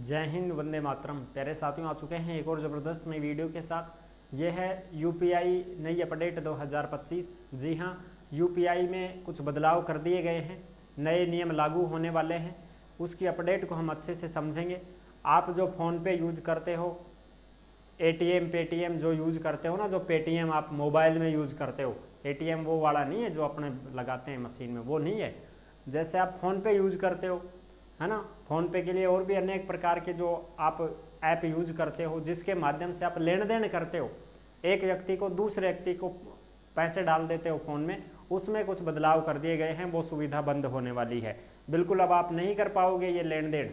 जय हिंद, वंदे मातरम। प्यारे साथियों, आ चुके हैं एक और ज़बरदस्त नई वीडियो के साथ। ये है यूपीआई नई अपडेट 2025। जी हाँ, यूपीआई में कुछ बदलाव कर दिए गए हैं, नए नियम लागू होने वाले हैं। उसकी अपडेट को हम अच्छे से समझेंगे। आप जो फ़ोन पे यूज करते हो, एटीएम पेटीएम जो यूज करते हो ना, जो पेटीएम आप मोबाइल में यूज करते हो, एटीएम वो वाला नहीं है जो अपने लगाते हैं मशीन में, वो नहीं है। जैसे आप फ़ोन पे यूज करते हो, है ना, फ़ोन पे के लिए और भी अनेक प्रकार के जो आप ऐप यूज करते हो, जिसके माध्यम से आप लेन देन करते हो, एक व्यक्ति को दूसरे व्यक्ति को पैसे डाल देते हो फ़ोन में, उसमें कुछ बदलाव कर दिए गए हैं। वो सुविधा बंद होने वाली है। बिल्कुल अब आप नहीं कर पाओगे ये लेन देन।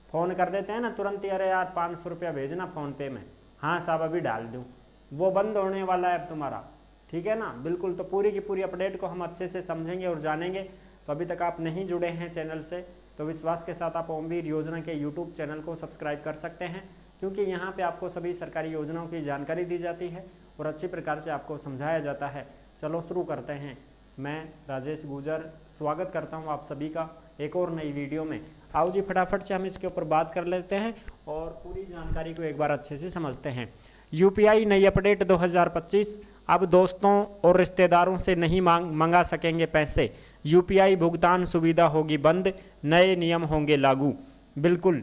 फ़ोन कर देते हैं ना तुरंत ही, अरे यार 500 रुपया भेजना फ़ोन पे में, हाँ साहब अभी डाल दूँ, वो बंद होने वाला है अब तुम्हारा। ठीक है ना, बिल्कुल। तो पूरी की पूरी अपडेट को हम अच्छे से समझेंगे और जानेंगे। तो अभी तक आप नहीं जुड़े हैं चैनल से, तो विश्वास के साथ आप ओमवीर योजना के यूट्यूब चैनल को सब्सक्राइब कर सकते हैं, क्योंकि यहाँ पे आपको सभी सरकारी योजनाओं की जानकारी दी जाती है और अच्छी प्रकार से आपको समझाया जाता है। चलो शुरू करते हैं। मैं राजेश गुजर स्वागत करता हूँ आप सभी का एक और नई वीडियो में। आओ जी, फटाफट से हम इसके ऊपर बात कर लेते हैं और पूरी जानकारी को एक बार अच्छे से समझते हैं। यूपीआई नई अपडेट 2025। अब दोस्तों और रिश्तेदारों से नहीं मंगा सकेंगे पैसे। यूपीआई भुगतान सुविधा होगी बंद, नए नियम होंगे लागू। बिल्कुल,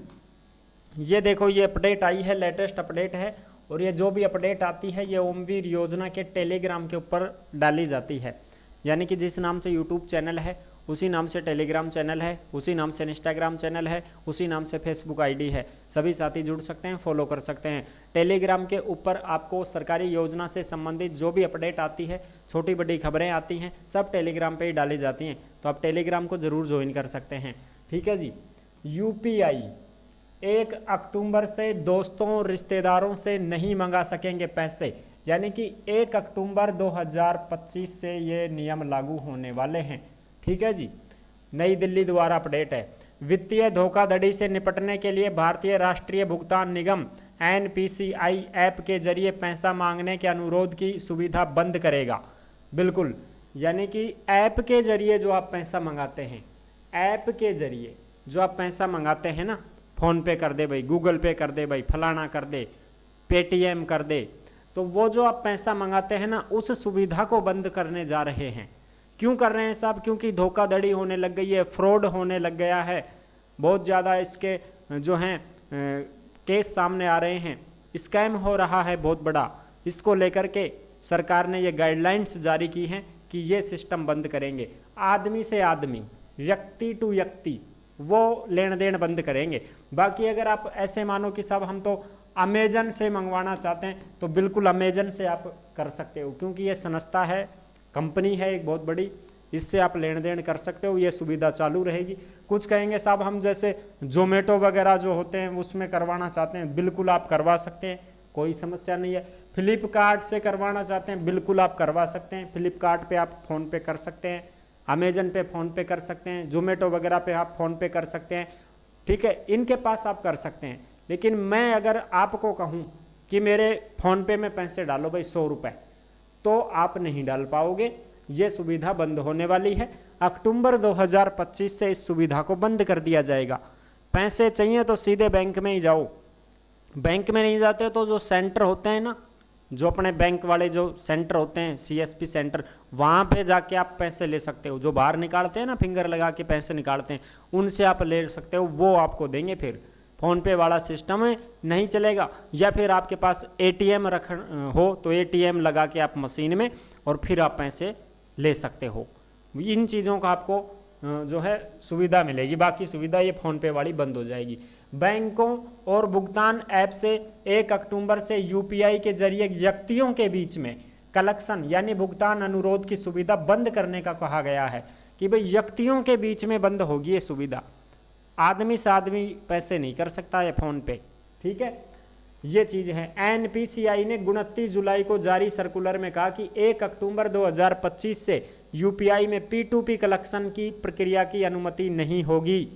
ये देखो, ये अपडेट आई है, लेटेस्ट अपडेट है। और ये जो भी अपडेट आती है ये ओमवीर योजना के टेलीग्राम के ऊपर डाली जाती है। यानी कि जिस नाम से यूट्यूब चैनल है उसी नाम से टेलीग्राम चैनल है, उसी नाम से इंस्टाग्राम चैनल है, उसी नाम से फेसबुक आईडी है। सभी साथी जुड़ सकते हैं, फॉलो कर सकते हैं। टेलीग्राम के ऊपर आपको सरकारी योजना से संबंधित जो भी अपडेट आती है, छोटी बड़ी खबरें आती हैं, सब टेलीग्राम पे ही डाली जाती हैं। तो आप टेलीग्राम को ज़रूर ज्वाइन कर सकते हैं। ठीक है जी। यूपीआई 1 अक्टूबर से दोस्तों रिश्तेदारों से नहीं मंगा सकेंगे पैसे। यानी कि 1 अक्टूबर 2025 से ये नियम लागू होने वाले हैं। ठीक है जी, नई दिल्ली द्वारा अपडेट है। वित्तीय धोखाधड़ी से निपटने के लिए भारतीय राष्ट्रीय भुगतान निगम एनपीसीआई ऐप के जरिए पैसा मांगने के अनुरोध की सुविधा बंद करेगा। बिल्कुल, यानी कि ऐप के जरिए जो आप पैसा मंगाते हैं, ऐप के जरिए जो आप पैसा मंगाते हैं ना, फ़ोन पे कर दे भाई, गूगल पे कर दे भाई, फलाना कर दे, पेटीएम कर दे, तो वो जो आप पैसा मंगाते हैं ना, उस सुविधा को बंद करने जा रहे हैं। क्यों कर रहे हैं साहब? क्योंकि धोखाधड़ी होने लग गई है, फ्रॉड होने लग गया है, बहुत ज़्यादा इसके जो हैं केस सामने आ रहे हैं, स्कैम हो रहा है बहुत बड़ा। इसको लेकर के सरकार ने ये गाइडलाइंस जारी की हैं कि ये सिस्टम बंद करेंगे। आदमी से आदमी, व्यक्ति टू व्यक्ति वो लेन देन बंद करेंगे। बाकी अगर आप ऐसे मानो कि साहब हम तो अमेजन से मंगवाना चाहते हैं, तो बिल्कुल अमेजन से आप कर सकते हो, क्योंकि ये संस्था है, कंपनी है एक बहुत बड़ी, इससे आप लेन देन कर सकते हो। ये सुविधा चालू रहेगी। कुछ कहेंगे साहब हम जैसे जोमेटो वगैरह जो होते हैं उसमें करवाना चाहते हैं, बिल्कुल आप करवा सकते हैं, कोई समस्या नहीं है। फ्लिपकार्ट से करवाना चाहते हैं, बिल्कुल आप करवा सकते हैं। फ्लिपकार्ट पे आप फ़ोन पे कर सकते हैं, अमेजन पे फ़ोन पे कर सकते हैं, जोमेटो वगैरह पे आप फ़ोन पे कर सकते हैं। ठीक है, इनके पास आप कर सकते हैं। लेकिन मैं अगर आपको कहूँ कि मेरे फ़ोन पे में पैसे डालो भाई 100 रुपये, तो आप नहीं डाल पाओगे। ये सुविधा बंद होने वाली है। अक्टूबर 2025 से इस सुविधा को बंद कर दिया जाएगा। पैसे चाहिए तो सीधे बैंक में ही जाओ। बैंक में नहीं जाते तो जो सेंटर होते हैं ना, जो अपने बैंक वाले जो सेंटर होते हैं, सीएसपी सेंटर, वहाँ पे जाके आप पैसे ले सकते हो। जो बाहर निकालते हैं ना, फिंगर लगा के पैसे निकालते हैं, उनसे आप ले सकते हो, वो आपको देंगे। फिर फ़ोन पे वाला सिस्टम नहीं चलेगा। या फिर आपके पास एटीएम हो तो एटीएम लगा के आप मशीन में और फिर आप पैसे ले सकते हो। इन चीज़ों का आपको जो है सुविधा मिलेगी। बाकी सुविधा ये फ़ोन पे वाली बंद हो जाएगी। बैंकों और भुगतान ऐप से 1 अक्टूबर से यूपीआई के जरिए व्यक्तियों के बीच में कलेक्शन यानी भुगतान अनुरोध की सुविधा बंद करने का कहा गया है कि भाई व्यक्तियों के बीच में बंद होगी ये सुविधा। आदमी से आदमी पैसे नहीं कर सकता है फ़ोन पे। ठीक है, ये चीज़ है। एनपीसीआई ने 29 जुलाई को जारी सर्कुलर में कहा कि 1 अक्टूबर 2025 से यूपीआई में P2P कलेक्शन की प्रक्रिया की अनुमति नहीं होगी।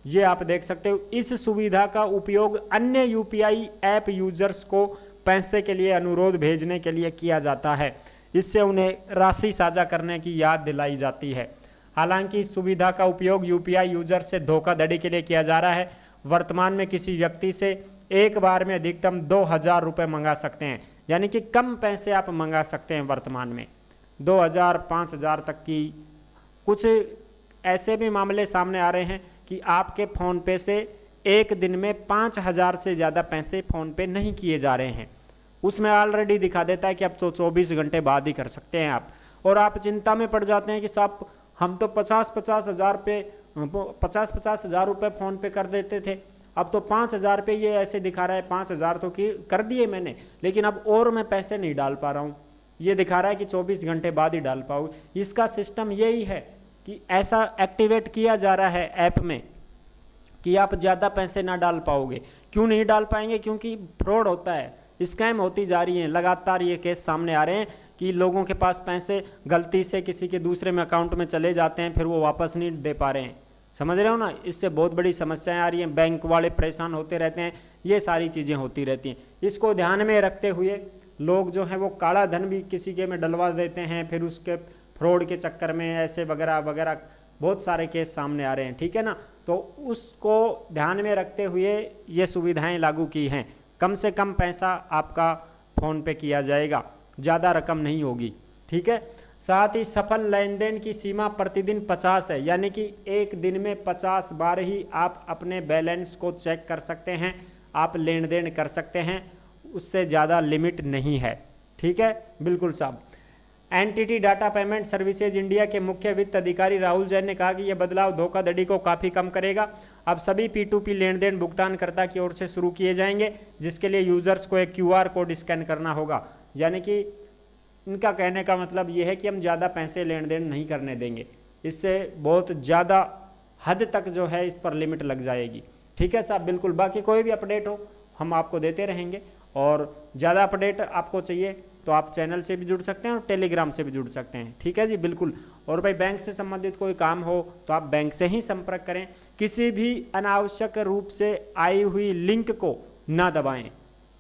ये आप देख सकते हो। इस सुविधा का उपयोग अन्य यूपीआई ऐप यूजर्स को पैसे के लिए अनुरोध भेजने के लिए किया जाता है। इससे उन्हें राशि साझा करने की याद दिलाई जाती है। हालांकि इस सुविधा का उपयोग यूपीआई यूजर से धोखाधड़ी के लिए किया जा रहा है। वर्तमान में किसी व्यक्ति से एक बार में अधिकतम 2000 रुपये मंगा सकते हैं, यानी कि कम पैसे आप मंगा सकते हैं वर्तमान में 2000 5000 तक की। कुछ ऐसे भी मामले सामने आ रहे हैं कि आपके फ़ोन पे से एक दिन में 5000 से ज़्यादा पैसे फ़ोन पे नहीं किए जा रहे हैं। उसमें ऑलरेडी दिखा देता है कि अब तो 24 घंटे बाद ही कर सकते हैं आप, और आप चिंता में पड़ जाते हैं कि साहब हम तो 50-50 हज़ार रुपये फ़ोन पे कर देते थे, अब तो 5000 पे ये ऐसे दिखा रहा है। 5000 तो कर दिए मैंने, लेकिन अब और मैं पैसे नहीं डाल पा रहा हूँ। ये दिखा रहा है कि 24 घंटे बाद ही डाल पाओगे। इसका सिस्टम यही है कि ऐसा एक्टिवेट किया जा रहा है ऐप में कि आप ज़्यादा पैसे ना डाल पाओगे। क्यों नहीं डाल पाएंगे? क्योंकि फ्रॉड होता है, स्कैम होती जा रही हैं। लगातार ये केस सामने आ रहे हैं कि लोगों के पास पैसे गलती से किसी के दूसरे में अकाउंट में चले जाते हैं, फिर वो वापस नहीं दे पा रहे हैं। समझ रहे हो ना? इससे बहुत बड़ी समस्याएं आ रही हैं, बैंक वाले परेशान होते रहते हैं, ये सारी चीज़ें होती रहती हैं। इसको ध्यान में रखते हुए लोग जो हैं वो काला धन भी किसी के में डलवा देते हैं, फिर उसके फ्रॉड के चक्कर में ऐसे वगैरह वगैरह बहुत सारे केस सामने आ रहे हैं। ठीक है ना? तो उसको ध्यान में रखते हुए ये सुविधाएं लागू की हैं। कम से कम पैसा आपका फ़ोन पे किया जाएगा, ज़्यादा रकम नहीं होगी। ठीक है? साथ ही सफल लेन देन की सीमा प्रतिदिन 50 है, यानी कि एक दिन में 50 बार ही आप अपने बैलेंस को चेक कर सकते हैं, आप लेन देन कर सकते हैं, उससे ज़्यादा लिमिट नहीं है। ठीक है? बिल्कुल साहब। NTT Data Payment Services India के मुख्य वित्त अधिकारी राहुल जैन ने कहा कि यह बदलाव धोखाधड़ी को काफ़ी कम करेगा। अब सभी P2P लेन देन भुगतानकर्ता की ओर से शुरू किए जाएंगे, जिसके लिए यूज़र्स को एक QR कोड स्कैन करना होगा। यानी कि इनका कहने का मतलब ये है कि हम ज़्यादा पैसे लेन देन नहीं करने देंगे, इससे बहुत ज़्यादा हद तक जो है इस पर लिमिट लग जाएगी। ठीक है साहब? बिल्कुल। बाकी कोई भी अपडेट हो हम आपको देते रहेंगे, और ज़्यादा अपडेट आपको चाहिए तो आप चैनल से भी जुड़ सकते हैं और टेलीग्राम से भी जुड़ सकते हैं। ठीक है जी? बिल्कुल। और भाई बैंक से संबंधित कोई काम हो तो आप बैंक से ही संपर्क करें। किसी भी अनावश्यक रूप से आई हुई लिंक को ना दबाएं,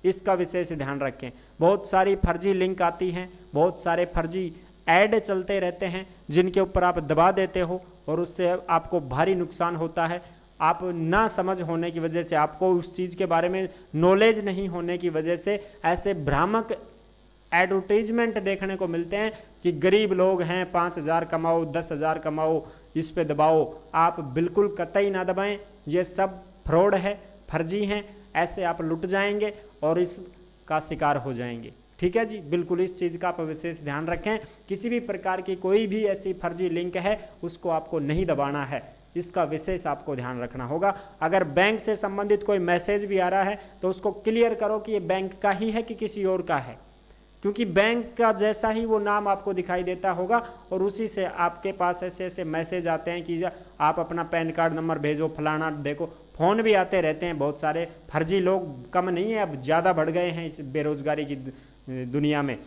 इसका विशेष ध्यान रखें। बहुत सारी फर्जी लिंक आती हैं, बहुत सारे फर्जी ऐड चलते रहते हैं, जिनके ऊपर आप दबा देते हो और उससे आपको भारी नुकसान होता है। आप ना समझ होने की वजह से, आपको उस चीज़ के बारे में नॉलेज नहीं होने की वजह से ऐसे भ्रामक एडवर्टीजमेंट देखने को मिलते हैं कि गरीब लोग हैं, 5000 कमाओ, 10,000 कमाओ, इस पे दबाओ। आप बिल्कुल कतई ना दबाएं, ये सब फ्रॉड है, फर्जी हैं। ऐसे आप लुट जाएंगे और इसका शिकार हो जाएंगे। ठीक है जी? बिल्कुल। इस चीज़ का आप विशेष ध्यान रखें। किसी भी प्रकार की कोई भी ऐसी फर्जी लिंक है उसको आपको नहीं दबाना है, इसका विशेष आपको ध्यान रखना होगा। अगर बैंक से संबंधित कोई मैसेज भी आ रहा है तो उसको क्लियर करो कि ये बैंक का ही है कि किसी और का है, क्योंकि बैंक का जैसा ही वो नाम आपको दिखाई देता होगा और उसी से आपके पास ऐसे ऐसे मैसेज आते हैं कि आप अपना पैन कार्ड नंबर भेजो, फलाना। देखो, फ़ोन भी आते रहते हैं बहुत सारे। फर्जी लोग कम नहीं है, अब ज़्यादा बढ़ गए हैं इस बेरोज़गारी की दुनिया में।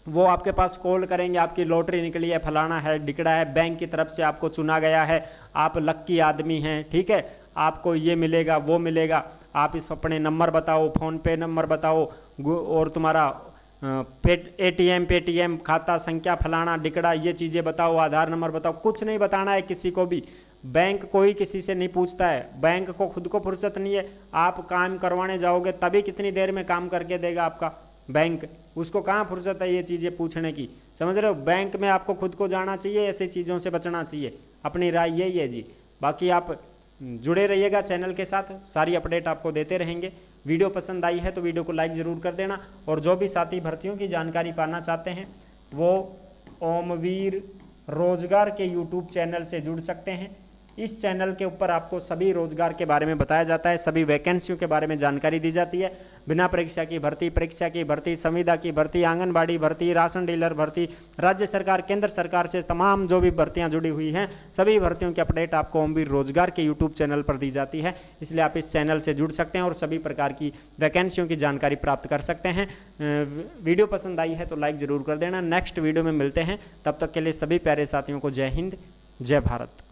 वो आपके पास कॉल करेंगे, आपकी लॉटरी निकली है, फलाना है, डिकड़ा है, बैंक की तरफ से आपको चुना गया है, आप लक्की आदमी हैं। ठीक है? आपको ये मिलेगा, वो मिलेगा, आप इस अपने नंबर बताओ, फ़ोन पे नंबर बताओ, और तुम्हारा ATM पेटीएम खाता संख्या, फलाना डिकड़ा, ये चीज़ें बताओ, आधार नंबर बताओ। कुछ नहीं बताना है किसी को भी। बैंक कोई किसी से नहीं पूछता है, बैंक को खुद को फुर्सत नहीं है। आप काम करवाने जाओगे तभी कितनी देर में काम करके देगा आपका बैंक, उसको कहाँ फुर्सत है ये चीज़ें पूछने की। समझ रहे हो? बैंक में आपको खुद को जाना चाहिए, ऐसी चीज़ों से बचना चाहिए। अपनी राय यही है जी। बाकी आप जुड़े रहिएगा चैनल के साथ, सारी अपडेट आपको देते रहेंगे। वीडियो पसंद आई है तो वीडियो को लाइक ज़रूर कर देना, और जो भी साथी भर्तियों की जानकारी पाना चाहते हैं वो ओमवीर रोजगार के YouTube चैनल से जुड़ सकते हैं। इस चैनल के ऊपर आपको सभी रोजगार के बारे में बताया जाता है, सभी वैकेंसियों के बारे में जानकारी दी जाती है। बिना परीक्षा की भर्ती, परीक्षा की भर्ती, संविदा की भर्ती, आंगनबाड़ी भर्ती, राशन डीलर भर्ती, राज्य सरकार, केंद्र सरकार से तमाम जो भी भर्तियां जुड़ी हुई हैं, सभी भर्तियों की अपडेट आपको ओमवीर रोजगार के YouTube चैनल पर दी जाती है। इसलिए आप इस चैनल से जुड़ सकते हैं और सभी प्रकार की वैकेंसियों की जानकारी प्राप्त कर सकते हैं। वीडियो पसंद आई है तो लाइक ज़रूर कर देना। नेक्स्ट वीडियो में मिलते हैं, तब तक के लिए सभी प्यारे साथियों को जय हिंद, जय भारत।